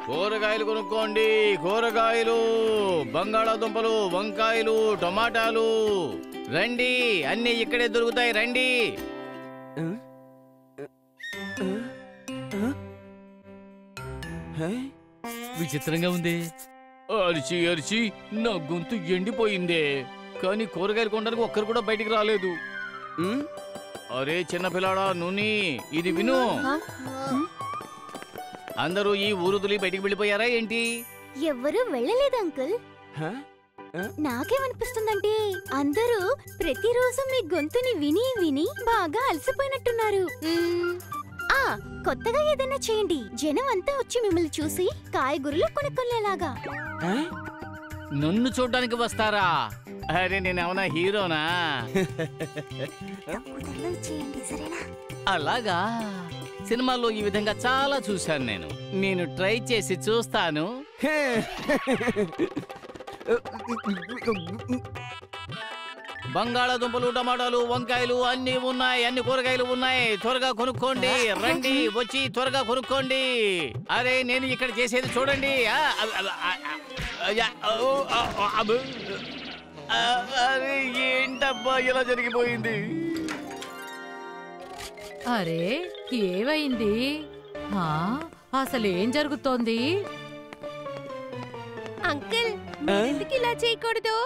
కూరగాయలు కొనుక్కోండి, కూరగాయలు, బంగాళాదుంపలు, వంకాయలు, టమాటాలు. రండి, అన్నీ ఇక్కడే దొరుకుతాయి, రండి. విచిత్రంగా ఉంది. అరిచి అరిచి నా గొంతు ఎండిపోయిందే, కానీ కూరగాయలు కొనడానికి ఒక్కరు కూడా బయటికి రాలేదు. అరే చిన్నపిల్లాడా నూని, ఇది విను. అందరూ ఈ ఊరుదులి బయటికి వెళ్ళిపోయారా ఏంటి? ఎవ్వరూ వెళ్ళలేదు అంకుల్. నాకేమనిపిస్తుందంటే అందరూ ప్రతిరోజు మీ గొంతుని విని విని బాగా అలసిపోయినట్టున్నారు. కొత్తగా ఏదైనా చేయండి, జనం అంతా వచ్చి మిమ్మల్ని చూసి కాయగూరలు కొనుక్కొనేలాగా. నన్ను చూడ్డానికి వస్తారా? అరే నేనేమన్నా హీరోనా? అలాగా, సినిమాల్లో ఈ విధంగా చాలా చూశాను నేను ట్రై చేసి చూస్తాను. బంగాళాదుంపలు, టమాటాలు, వంకాయలు అన్ని ఉన్నాయి, అన్ని కూరగాయలు ఉన్నాయి. త్వరగా కొనుక్కోండి, రండి, వచ్చి త్వరగా కొనుక్కోండి. అరే నేను ఇక్కడ చేసేది చూడండి. అరే ఏంటబ్బా ఇలా జరిగిపోయింది? అరే ఏమైంది? అసలేం జరుగుతోంది? అంకుల్ ఎందుకు ఇలా చేయకూడదు?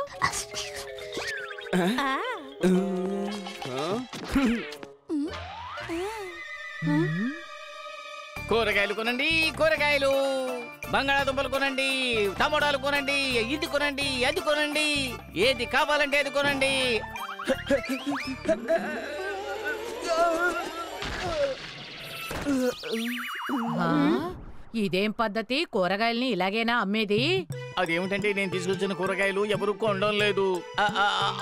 కూరగాయలు కొనండి, కూరగాయలు, బంగాళాదుంపలు కొనండి, టమోటాలు కొనండి, ఇది కొనండి, అది కొనండి, ఏది కావాలంటే అది కొనండి. ఇదేం పద్ధతి? కూరగాయల్ని ఇలాగేనా అమ్మేది? అదేమిటంటే నేను తీసుకొచ్చిన కూరగాయలు ఎవరు కొనడం లేదు.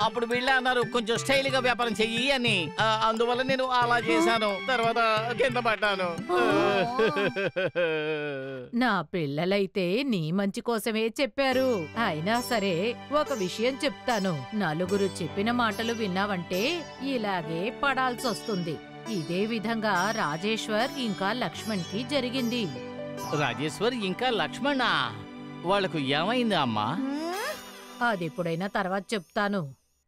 అప్పుడు వీళ్ళే అన్నారు కొంచెం స్టైల్ గా వ్యాపారం చెయ్యి అని. అందువల్ల నేను అలా చేశాను. తర్వాత కింద పడ్డాను. నా పిల్లలైతే నీ మంచి కోసమే చెప్పారు. అయినా సరే ఒక విషయం చెప్తాను, నలుగురు చెప్పిన మాటలు విన్నావంటే ఇలాగే పడాల్సొస్తుంది. ఇదే విధంగా రాజేశ్వర్ ఇంకా లక్ష్మణ్ కి జరిగింది. రాజేశ్వర్ ఇంకా లక్ష్మణ వాళ్లకు ఏమైంది అమ్మా? అదెప్పుడైనా తర్వాత చెప్తాను.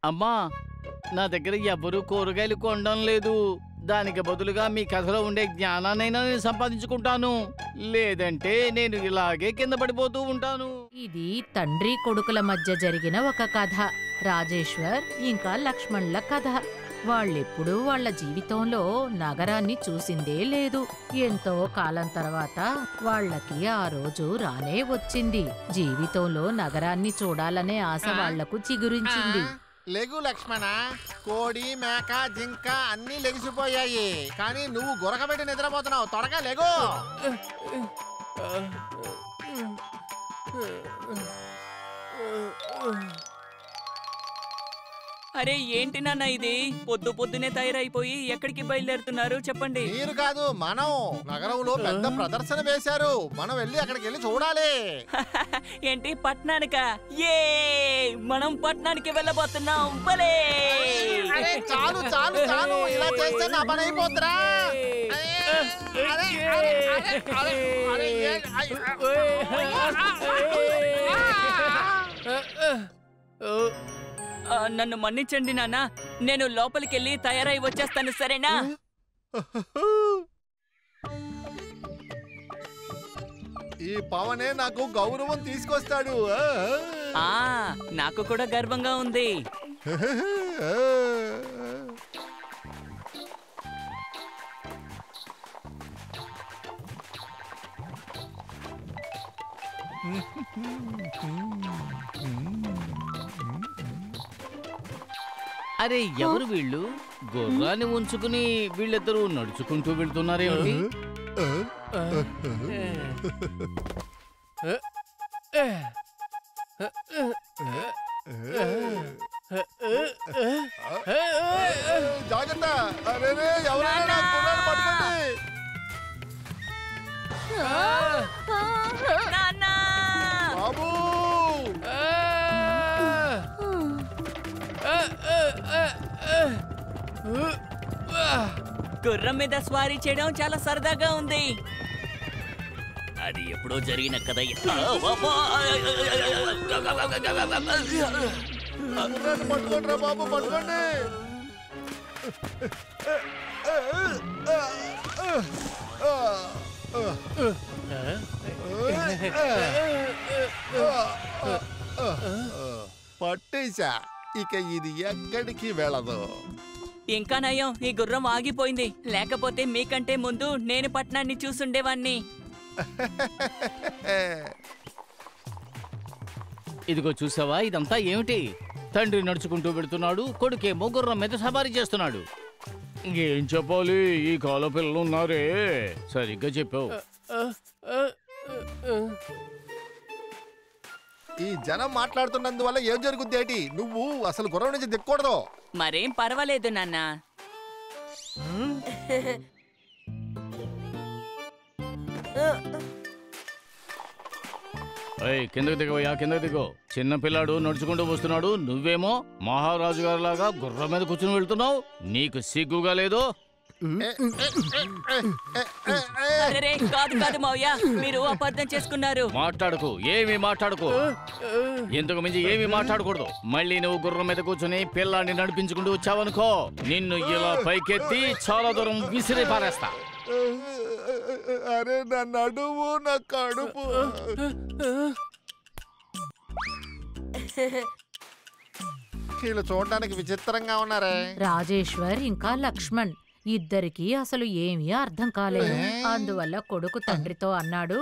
అమ్మా నా దగ్గర ఎవరూ కూరగాయలు కొనడం లేదు. దానికి బదులుగా మీ కథలో ఉండే జ్ఞానాన్నైనా నేను సంపాదించుకుంటాను, లేదంటే నేను ఇలాగే కింద పడిపోతూ ఉంటాను. ఇది తండ్రి కొడుకుల మధ్య జరిగిన ఒక కథ, రాజేశ్వర్ ఇంకా లక్ష్మణ్ల కథ. వాళ్ళెప్పుడూ వాళ్ళ జీవితంలో నగరాన్ని చూసిందే లేదు. ఎంతో కాలం తర్వాత వాళ్ళకి ఆ రోజు రానే వచ్చింది. జీవితంలో నగరాన్ని చూడాలనే ఆశ వాళ్లకు చిగురించింది. లెగు లక్ష్మణ, కోడి, మేక, జింక అన్నీ లెగిసిపోయాయి, కానీ నువ్వు గురకబెట్టి నిద్రపోతున్నావు. త్వరగా లెగు. అరే ఏంటి నాన్న ఇది? పొద్దు పొద్దునే తయారైపోయి ఎక్కడికి బయలుదేరుతున్నారు చెప్పండి. మీరు కాదు, మనం నగరంలో పెద్ద ప్రదర్శన వేశారు. మనం అక్కడికి వెళ్ళి చూడాలి. ఏంటి పట్నానికా? ఏ మనం పట్నానికి వెళ్ళబోతున్నాం. భలే! చాలు చాలు చాలు, ఇలా చేస్తే నా పని అయిపోతురా. నన్ను మన్నించండి నాన్న, నేను లోపలికెళ్ళి తయారై వచ్చేస్తాను, సరేనా? ఈ పవనే నాకు గౌరవం తీసుకొస్తాడు. నాకు కూడా గర్వంగా ఉంది. అరే ఎవరు వీళ్ళు? గుర్రాన్ని ఉంచుకుని వీళ్ళిద్దరూ నడుచుకుంటూ వెళ్తున్నారేమిటి? జాగ్రత్త! అరే ఎవరైనా గుర్రాన్ని పట్టుకోండి. బాబు! గుర్రం మీద స్వారీ చేయడం చాలా సరదాగా ఉంది. అది ఎప్పుడో జరిగిన కథ. పట్టుకోండి బాబు, పట్టుకోండి. పట్టేశా. ఇక ఇది ఎక్కడికి వెళ్ళదు. ఇంకా నయం, ఈ గుర్రం ఆగిపోయింది. లేకపోతే మీకంటే ముందు నేను పట్టణాన్ని చూసుండేవాణ్ణి. ఇదిగో చూసావా, ఇదంతా ఏమిటి? తండ్రి నడుచుకుంటూ వెళుతున్నాడు, కొడుకేమో గుర్రం మీద సవారీ చేస్తున్నాడు. ఏం చెప్పాలి, ఈ కాల పిల్లలు ఉన్నారే. సరిగ్గా చెప్పావు. ఈ జనం మాట్లాడుతున్నందువల్ల ఏం జరుగుద్ది ఏంటి? నువ్వు అసలు గుర్రం నుంచి దిక్కకూడదు. మరేం పర్వాలేదు నాన్న. కిందకు దిగవయ్యా, కిందకు దిగో. చిన్న పిల్లాడు నడుచుకుంటూ వస్తున్నాడు, నువ్వేమో మహారాజు గారి లాగా గుర్రం మీద కూర్చుని వెళ్తున్నావు. నీకు సిగ్గుగా లేదు? కాదు కాదు మావయ్య, మీరు అపార్థం చేసుకున్నారు. మాట్లాడుకు, ఏమి మాట్లాడుకో. ఇంతకు మించి ఏమి మాట్లాడకూడదు. మళ్ళీ నువ్వు గుర్రం మీద కూర్చుని పిల్లాన్ని నడిపించుకుంటూ వచ్చావనుకో, నిన్ను ఇలా పైకెత్తి చాలా దూరం విసిరి పారేస్తా. అరే నా నడుము, నా కడుపు. వీళ్ళు చూడడానికి విచిత్రంగా ఉన్నారే. రాజేశ్వర్ ఇంకా లక్ష్మణ్ ఇద్దరికి అసలు ఏమీ అర్థం కాలేదు. అందువల్ల కొడుకు తండ్రితో అన్నాడు,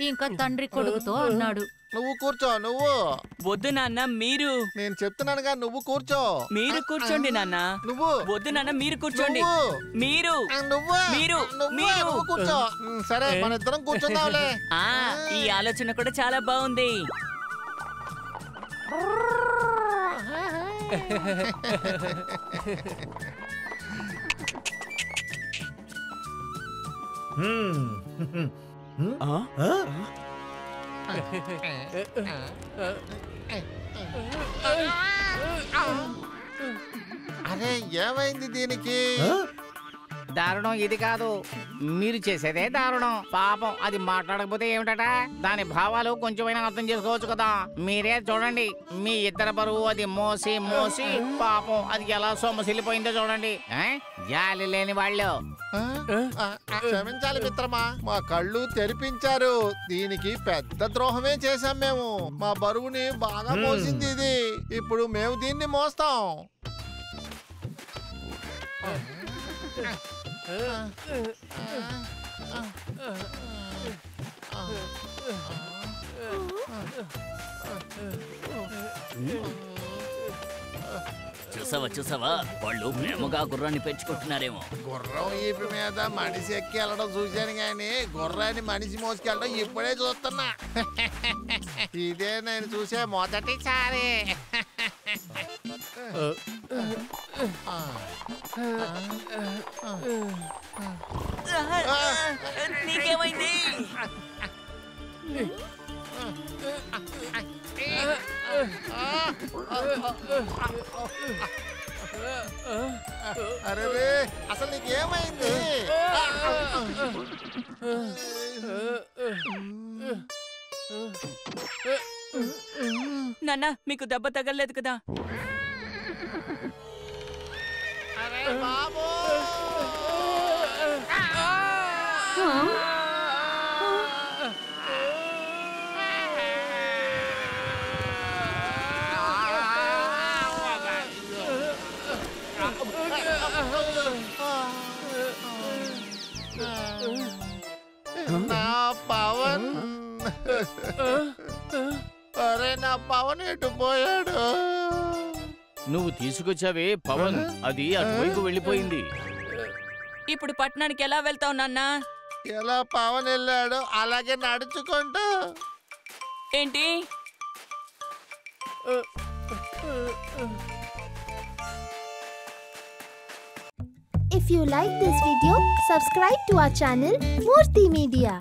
ఇంకా తండ్రి కొడుకుతో అన్నాడు, నువ్వు కూర్చో. నువ్వు వద్దు నాన్న, మీరు. నేను చెప్తున్నానుగా, నువ్వు కూర్చో. మీరు కూర్చోండి నాన్న. నువ్వు వద్దు నాన్న, మీరు కూర్చోండి. మీరు నువ్వు మీరు మీరు కూర్చో. సరే, మన ఇద్దరం కూర్చుందాంలే. ఈ ఆలోచన కూడా చాలా బాగుంది. అరే ఏమైంది దీనికి? దారుణం ఇది కాదు, మీరు చేసేదే దారుణం. పాపం అది మాట్లాడకపోతే ఏమిటట? దాని భావాలు కొంచెమైనా అర్థం చేసుకోవచ్చు కదా. మీరే చూడండి, మీ ఇద్దరు బరువు అది మోసి మోసి పాపం అది ఎలా సొమ్మసిల్లిపోయిందో చూడండి. జాలి లేని వాళ్ళు. క్షమించాలి మిత్రమా, మా కళ్ళు తెరిపించారు. దీనికి పెద్ద ద్రోహమే చేశాం మేము. మా బరువుని బాగా మోసింది ఇది. ఇప్పుడు మేము దీన్ని మోస్తాం. చూసావా, వాళ్ళు ప్రేమగా గుర్రాన్ని పెంచుకుంటున్నారేమో. గుర్రం ఈపి మీద మనిషి ఎక్కి వెళ్ళడం చూశాను, గాని గుర్రాన్ని మనిషి మోసుకెళ్ళడం ఇప్పుడే చూస్తున్నా. ఇదే నేను చూసే మొదటిసారి. నీకేమైంది? అరే అసలు నీకేమైంది? నాన్న, మీకు దెబ్బ తగలలేదు కదా? అరే బాబు, నా పవన్. అరే నా పవన్ ఎటు పోయాడు? నువ్వు తీసుకొచ్చావే పవన్, అది అటువైపు వెళ్ళిపోయింది. ఇప్పుడు పట్టణానికి ఎలా వెళ్తావు నాన్న? ఎలా పవన్ వెళ్ళాడు అలాగే నడుచుకుంటూ. ఏంటి? If you like this video, subscribe to our channel Murthy Media.